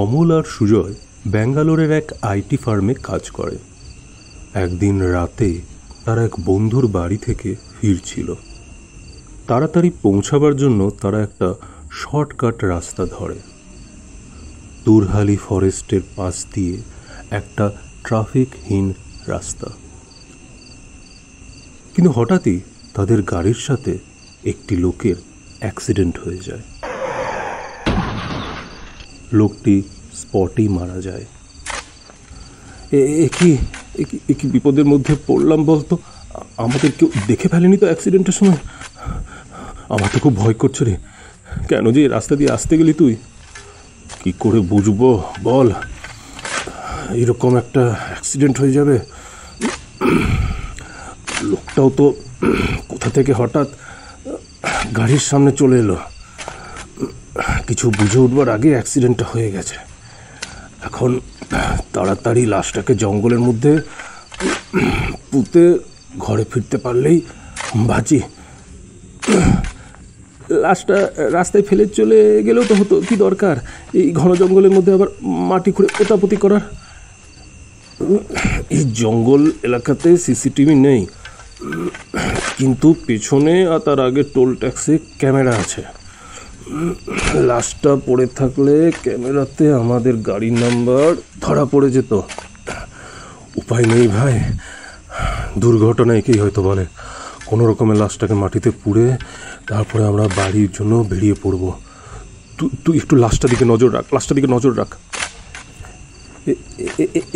অমল আর সুজয় ব্যাঙ্গালোরের এক আইটি ফার্মে কাজ করে। একদিন রাতে তারা এক বন্ধুর বাড়ি থেকে ফিরছিল। তাড়াতাড়ি পৌঁছাবার জন্য তারা একটা শর্টকাট রাস্তা ধরে। তুরহালি ফরেস্টের পাশ দিয়ে একটা ট্রাফিকহীন রাস্তা। কিন্তু হঠাৎই তাদের গাড়ির সাথে একটি লোকের অ্যাক্সিডেন্ট হয়ে যায়। লোকটি স্পটেই মারা যায়। এ কি বিপদের মধ্যে পড়লাম বলতো? আমাদের কেউ দেখে ফেলেনি তো অ্যাক্সিডেন্টের সময়? আমার তো খুব ভয় করছে রে। কেন যে রাস্তা দিয়ে আসতে গেলি তুই? কি করে বুঝবো বল এরকম একটা অ্যাক্সিডেন্ট হয়ে যাবে? লোকটাও তো কোথা থেকে হঠাৎ গাড়ির সামনে চলে এলো। কিছু বুঝে উঠবার আগে অ্যাক্সিডেন্টটা হয়ে গেছে। এখন তাড়াতাড়ি লাশটাকে জঙ্গলের মধ্যে পুঁতে ঘরে ফিরতে পারলেই বাঁচি। লাশটা রাস্তায় ফেলে চলে গেলেও তো হতো, কি দরকার এই ঘন জঙ্গলের মধ্যে আবার মাটি খুঁড়ে পোতাপতি করার? এই জঙ্গল এলাকাতে সিসিটিভি নেই, কিন্তু পেছনে আর তার আগে টোল ট্যাক্সে ক্যামেরা আছে। লাশটা পড়ে থাকলে ক্যামেরাতে আমাদের গাড়ির নাম্বার ধরা পড়ে যেত। উপায় নেই ভাই, দুর্ঘটনা একেই হয়তো বলে। কোনো রকমের লাশটাকে মাটিতে পুড়ে তারপরে আমরা বাড়ির জন্য বেরিয়ে পড়ব। তুই একটু লাশটার দিকে নজর রাখ।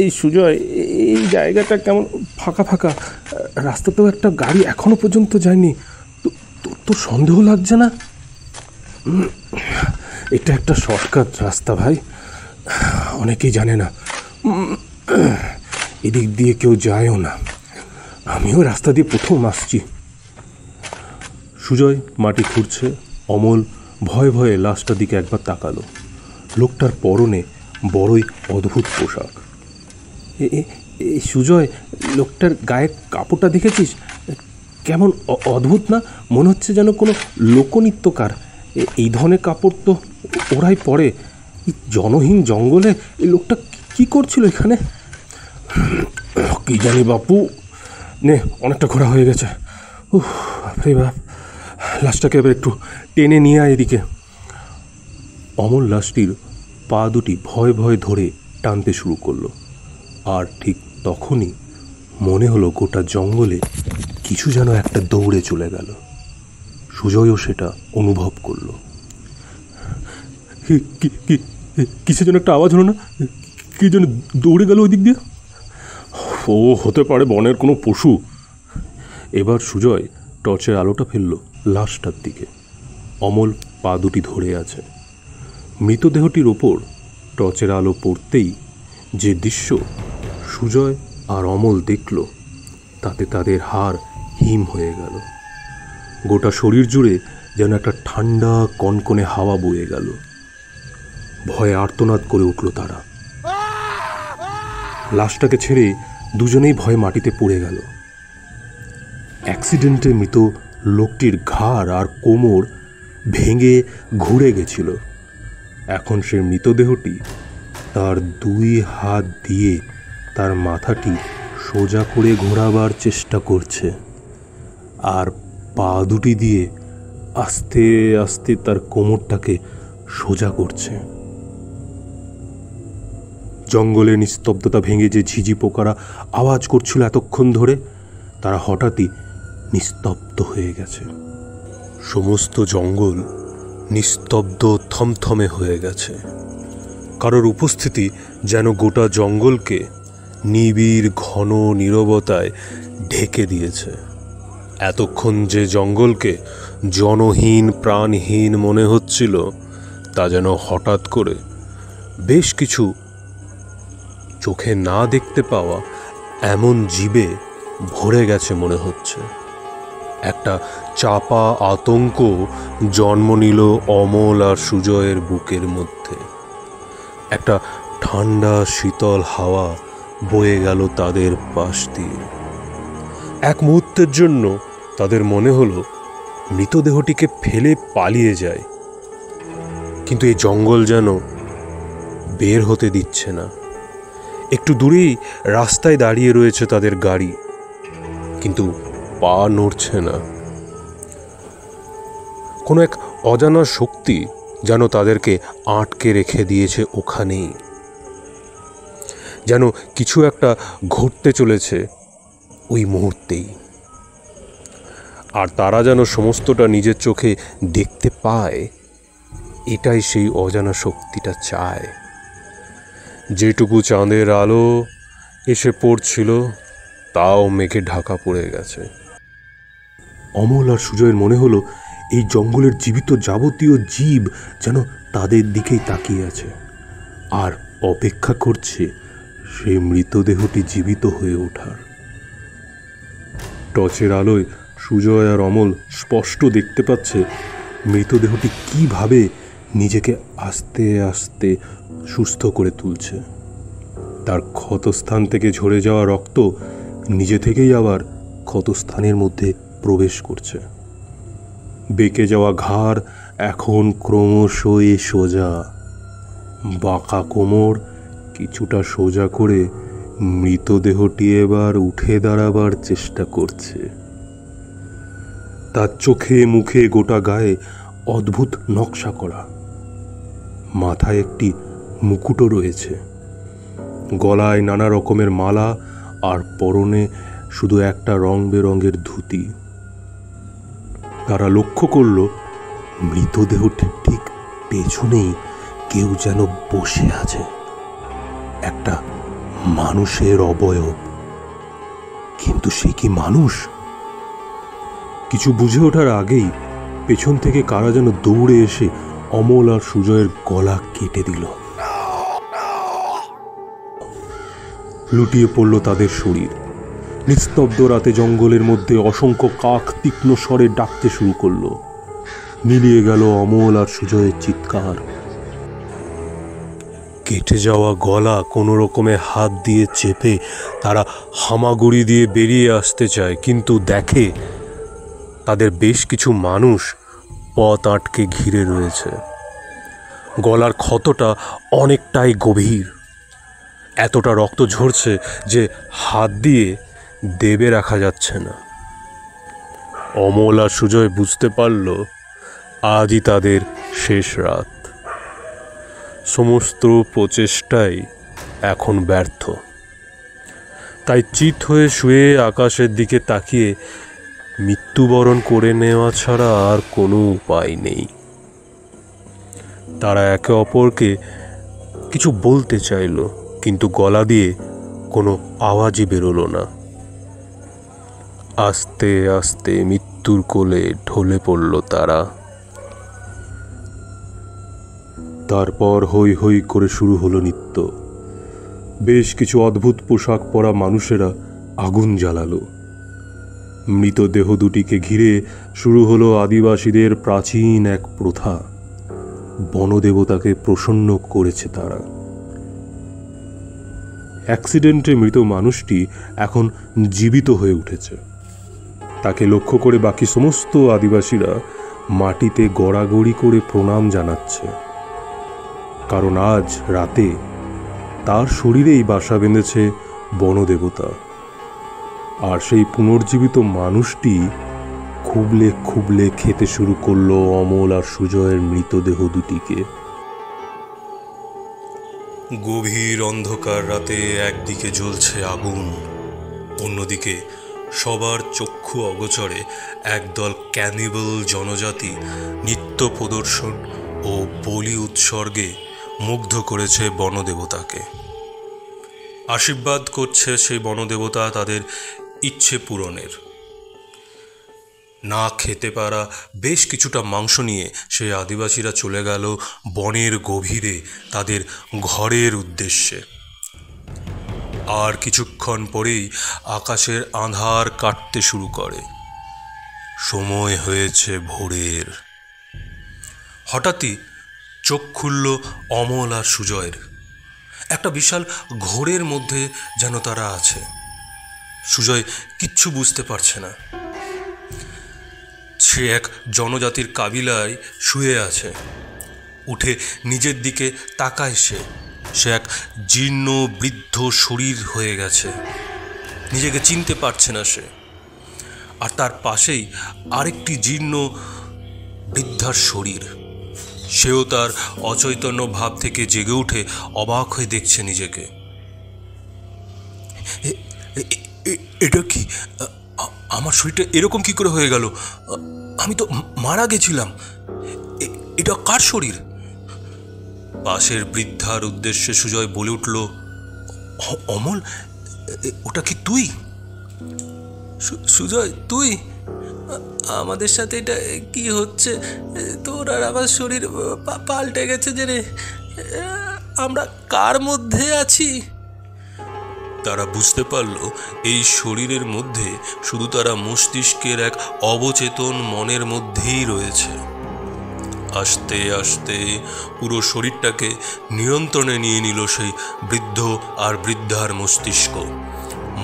এই সুজয়, এই জায়গাটা কেমন ফাঁকা ফাঁকা, রাস্তাতেও একটা গাড়ি এখনো পর্যন্ত যায়নি। তোর সন্দেহ লাগছে না? এটা একটা শর্টকাট রাস্তা ভাই, অনেকেই জানে না। এদিক দিয়ে কেউ যায়ও না, আমিও রাস্তা দিয়ে প্রথম আসছি। সুজয় মাটি খুঁড়ছে। অমল ভয়ে ভয়ে লাশটার দিকে একবার তাকালো। লোকটার পরনে বড়ই অদ্ভুত পোশাক। এই সুজয়, লোকটার গায়ে কাপড়টা দেখেছিস? কেমন অদ্ভুত না? মনে হচ্ছে যেন কোনো লোকনৃত্যকার। এই ধরনের কাপড় তো ওরাই পরে। এই জনহীন জঙ্গলে এই লোকটা কি করছিল এখানে? কি জানি বাপু, নে অনেকটা ঘোরা হয়ে গেছে। বাপরে বাপ, লাশটাকে এবার একটু টেনে নিয়ে আয় এদিকে। অমল লাশটির পা দুটি ভয়ে ভয়ে ধরে টানতে শুরু করলো। আর ঠিক তখনই মনে হলো গোটা জঙ্গলে কিছু যেন একটা দৌড়ে চলে গেল। সুজয়ও সেটা অনুভব করলো। কিসে যেন একটা আওয়াজ হলো না? কি যেন দৌড়ে গেল ওই দিক দিয়ে? ও হতে পারে বনের কোনো পশু। এবার সুজয় টর্চের আলোটা ফেলল লাশটার দিকে। অমল পা দুটি ধরে আছে। মৃতদেহটির ওপর টর্চের আলো পড়তেই যে দৃশ্য সুজয় আর অমল দেখল, তাতে তাদের হাড় হিম হয়ে গেল। গোটা শরীর জুড়ে যেন একটা ঠান্ডা কনকনে হাওয়া বয়ে গেল। ভয়ে আর্তনাদ করে উঠল তারা। লাশটাকে ছেড়ে দুজনেই ভয়ে মাটিতে পড়ে গেল। অ্যাক্সিডেন্টে মৃত লোকটির ঘাড় আর কোমর ভেঙে ঘুরে গেছিল। এখন সে মৃতদেহটি তার দুই হাত দিয়ে তার মাথাটি সোজা করে ঘোরাবার চেষ্টা করছে, আর পা দুটি দিয়ে আস্তে আস্তে তার কোমরটাকে সোজা করছে। জঙ্গলে নিস্তব্ধতা ভেঙে যে ঝিঝি পোকারা আওয়াজ করছিল এতক্ষণ ধরে, তারা হঠাৎই নিস্তব্ধ হয়ে গেছে। সমস্ত জঙ্গল নিস্তব্ধ থমথমে হয়ে গেছে। কারোর উপস্থিতি যেন গোটা জঙ্গলকে নিবিড় ঘন নীরবতায় ঢেকে দিয়েছে। এতক্ষণ যে জঙ্গলকে জনহীন প্রাণহীন মনে হচ্ছিল, তা যেন হঠাৎ করে বেশ কিছু চোখে না দেখতে পাওয়া এমন জীবে ভরে গেছে মনে হচ্ছে। একটা চাপা আতঙ্ক জন্ম নিল অমল আর সুজয়ের বুকের মধ্যে। একটা ঠান্ডা শীতল হাওয়া বয়ে গেল তাদের পাশ দিয়ে। এক মুহূর্তের জন্য তাদের মনে হলো মৃতদেহটিকে ফেলে পালিয়ে যায়, কিন্তু এই জঙ্গল যেন বের হতে দিচ্ছে না। একটু দূরেই রাস্তায় দাঁড়িয়ে রয়েছে তাদের গাড়ি, কিন্তু পা নড়ছে না। কোনো এক অজানা শক্তি যেন তাদেরকে আটকে রেখে দিয়েছে ওখানেই। যেন কিছু একটা ঘটতে চলেছে ওই মুহূর্তেই, আর তারা যেন সমস্তটা নিজের চোখে দেখতে পায়। এটাই সেই অজানা শক্তিটা চায়। যেটুকু চাঁদের আলো এসে পড়ছিল তাও মেঘে ঢাকা পড়ে গেছে। অমল আর সুজয়ের মনে হলো এই জঙ্গলের জীবিত যাবতীয় জীব যেন তাদের দিকেই তাকিয়ে আছে আর অপেক্ষা করছে সেই মৃতদেহটি জীবিত হয়ে ওঠার। টর্চের আলোয় সুজয় আর অমল স্পষ্ট দেখতে পাচ্ছে মৃতদেহটি কিভাবে নিজেকে আস্তে আস্তে সুস্থ করে তুলছে। তার ক্ষতস্থান থেকে ঝরে যাওয়া রক্ত নিজে থেকেই আবার ক্ষতস্থানের মধ্যে প্রবেশ করছে। বেঁকে যাওয়া ঘাড় এখন ক্রমশই সোজা, বাঁকা কোমর কিছুটা সোজা করে মৃতদেহটি এবার উঠে দাঁড়াবার চেষ্টা করছে। তার চোখে মুখে গোটা গায়ে অদ্ভুত নকশা করা। মাথায় একটি মুকুটও রয়েছে, গলায় নানা রকমের মালা, আর পরনে শুধু একটা রং বেরঙের ধুতি। তারা লক্ষ্য করল মৃতদেহটির ঠিক পেছনেই কেউ যেন বসে আছে, একটা মানুষের অবয়ব। কিন্তু সে কি মানুষ? কিছু বুঝে ওঠার আগেই পেছন থেকে কারা যেন দৌড়ে এসে অমল আর সুজয়ের গলা কেটে দিল। লুটিয়ে পড়ল তাদের শরীর। নিস্তব্ধ রাতে জঙ্গলের মধ্যে অসংখ্য কাক তীক্ষ্ণ স্বরে ডাকতে শুরু করলো। মিলিয়ে গেল অমল আর সুজয়ের চিৎকার। কেটে যাওয়া গলা কোনো রকমে হাত দিয়ে চেপে তারা হামাগুড়ি দিয়ে বেরিয়ে আসতে চায়, কিন্তু দেখে তাদের বেশ কিছু মানুষ পথ আটকে ঘিরে রয়েছে। গলার ক্ষতটা অনেকটাই গভীর, এতটা রক্ত ঝরছে যে হাত দিয়ে দেবে রাখা যাচ্ছে না। অমল আর সুজয় বুঝতে পারল আজই তাদের শেষ রাত। সমস্ত প্রচেষ্টাই এখন ব্যর্থ। তাই চিত হয়ে শুয়ে আকাশের দিকে তাকিয়ে মৃত্যুবরণ করে নেওয়া ছাড়া আর কোনো উপায় নেই। তারা একে অপরকে কিছু বলতে চাইল, কিন্তু গলা দিয়ে কোনো আওয়াজই বেরোলো না। আস্তে আস্তে মৃত্যুর কোলে ঢলে পড়ল তারা। তারপর হৈ হৈ করে শুরু হলো নৃত্য। বেশ কিছু অদ্ভুত পোশাক পরা মানুষেরা আগুন জ্বালালো। মৃতদেহ দুটিকে ঘিরে শুরু হলো আদিবাসীদের প্রাচীন এক প্রথা। বনদেবতাকে প্রসন্ন করেছে তারা। অ্যাক্সিডেন্টে মৃত মানুষটি এখন জীবিত হয়ে উঠেছে। তাকে লক্ষ্য করে বাকি সমস্ত আদিবাসীরা মাটিতে গড়াগড়ি করে প্রণাম জানাচ্ছে, কারণ আজ রাতে তার শরীরেই বাসা বেঁধেছে বনদেবতা। আর সেই পুনর্জীবিত মানুষটি খুবলে খুবলে খেতে শুরু করলো অমল আর সুজয়ের মৃতদেহ দুটিকে। গভীর অন্ধকার রাতে একদিকে জ্বলছে আগুন, অন্যদিকে সবার চক্ষু অগোচরে একদল ক্যানিবল জনজাতি নৃত্য প্রদর্শন ও বলি উৎসর্গে মুগ্ধ করেছে বনদেবতাকে। আশীর্বাদ করছে সেই বনদেবতা তাদের ইচ্ছে পূরণের। না খেতে পারা বেশ কিছুটা মাংস নিয়ে সেই আদিবাসীরা চলে গেল বনের গভীরে তাদের ঘরের উদ্দেশ্যে। আর কিছুক্ষণ পরেই আকাশের আঁধার কাটতে শুরু করে। সময় হয়েছে ভোরের। হঠাৎই চোখ খুলল অমল আর সুজয়ের। একটা বিশাল ঘোরের মধ্যে যেন তারা আছে। সুজয় কিচ্ছু বুঝতে পারছে না। সে এক জনজাতির কাবিলায় শুয়ে আছে। উঠে নিজের দিকে তাকায় সে। সে এক জীর্ণ বৃদ্ধ শরীর হয়ে গেছে, নিজেকে চিনতে পারছে না সে। আর তার পাশেই আরেকটি জীর্ণ বৃদ্ধার শরীর, সেও তার অচৈতন্য ভাব থেকে জেগে উঠে অবাক হয়ে দেখছে নিজেকে। এটা কি, আমার শরীরটা এরকম কি করে হয়ে গেল? আমি তো মারা গেছিলাম। এটা কার শরীর? পাশের বৃদ্ধার উদ্দেশ্যে সুজয় বলে উঠল, অমল, ওটা কি তুই? সুজয়, তুই? আমাদের সাথে এটা কি হচ্ছে? তোর আর আমার শরীর পাল্টে গেছে যে রে। আমরা কার মধ্যে আছি? তারা বুঝতে পারল এই শরীরের মধ্যে শুধু তারা মস্তিষ্কের এক অবচেতন মনের মধ্যেই রয়েছে। আস্তে আস্তে পুরো শরীরটাকে নিয়ন্ত্রণে নিয়ে নিল সেই বৃদ্ধ আর বৃদ্ধার মস্তিষ্ক।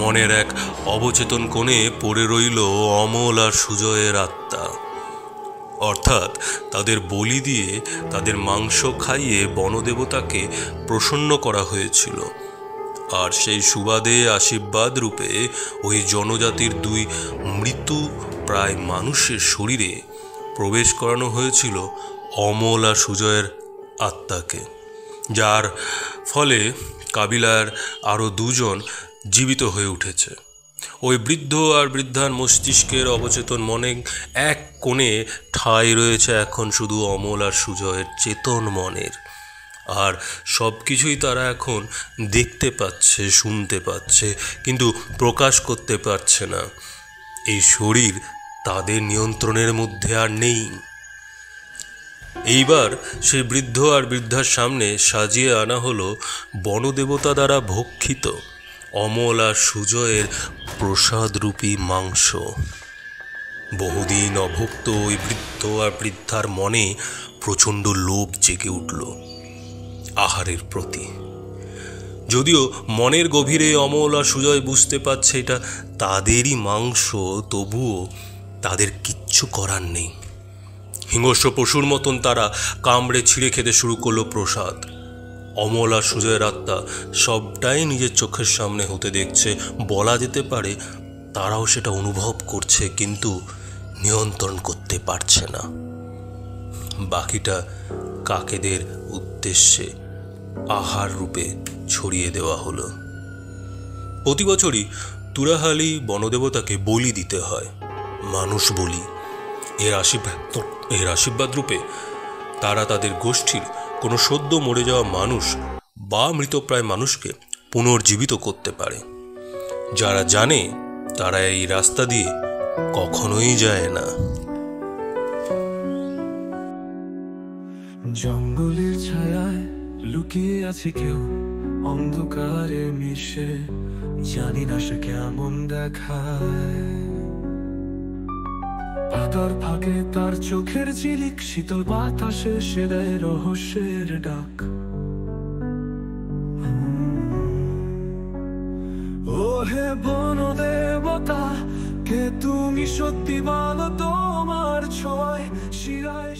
মনের এক অবচেতন কোণে পড়ে রইল অমল আর সুজয়ের আত্মা। অর্থাৎ তাদের বলি দিয়ে, তাদের মাংস খাইয়ে বনদেবতাকে প্রসন্ন করা হয়েছিল। আর সেই সুবাদে আশীর্বাদ রূপে ওই জনজাতির দুই মৃত্যু প্রায় মানুষের শরীরে প্রবেশ করানো হয়েছিল অমল আর সুজয়ের আত্মাকে, যার ফলে কাবিলার আরও দুজন জীবিত হয়ে উঠেছে। ওই বৃদ্ধ আর বৃদ্ধার মস্তিষ্কের অবচেতন মনে এক কোণে ঠাঁই রয়েছে এখন শুধু অমল আর সুজয়ের চেতন মনের। আর সব কিছুই তারা এখন দেখতে পাচ্ছে, শুনতে পাচ্ছে, কিন্তু প্রকাশ করতে পারছে না। এই শরীর তাদের নিয়ন্ত্রণের মধ্যে আর নেই। এইবার সেই বৃদ্ধ আর বৃদ্ধার সামনে সাজিয়ে আনা হলো বনদেবতা দ্বারা ভক্ষিত অমল আর সুজয়ের প্রসাদরূপী মাংস। বহুদিন অভুক্ত ওই বৃদ্ধ আর বৃদ্ধার মনে প্রচণ্ড লোভ জেগে উঠল আহারের প্রতি। যদিও মনের গভীরে অমল আর সুজয় বুঝতে পারছে এটা তাদেরই মাংস, তবুও তাদের কিচ্ছু করার নেই। হিংস্র পশুর মতন তারা কামড়ে ছিঁড়ে খেতে শুরু করলো প্রসাদ। অমল আর সুজয়ের আত্মা সবটাই নিজের চোখের সামনে হতে দেখছে, বলা যেতে পারে তারাও সেটা অনুভব করছে, কিন্তু নিয়ন্ত্রণ করতে পারছে না। বাকিটা কাকেদের উদ্দেশ্যে আহার রূপে ছড়িয়ে দেওয়া হলো। প্রতি বছরই তুরাহালি বনদেবতাকে বলি দিতে হয়, মানুষ বলি। এর আশীর্বাদ রূপে তারা তাদের গোষ্ঠীর কোনো সদ্য মরে যাওয়া মানুষ বা মৃতপ্রায় মানুষকে পুনর্জীবিত করতে পারে। যারা জানে তারা এই রাস্তা দিয়ে কখনোই যায় না। জঙ্গলের ছায়ায় লুকিয়ে আছে কেউ, অন্ধকারে মিশে, জানি না সে কেমন দেখায়। পাতার ফাঁকে তার চোখের ঝিলিক, শীতল বাতাসে সে দেয় রহস্যের ডাক। ও হে বনদেবতা, কে তুমি? সত্যি বলো, তোমার ছোঁয়ায় শিরায়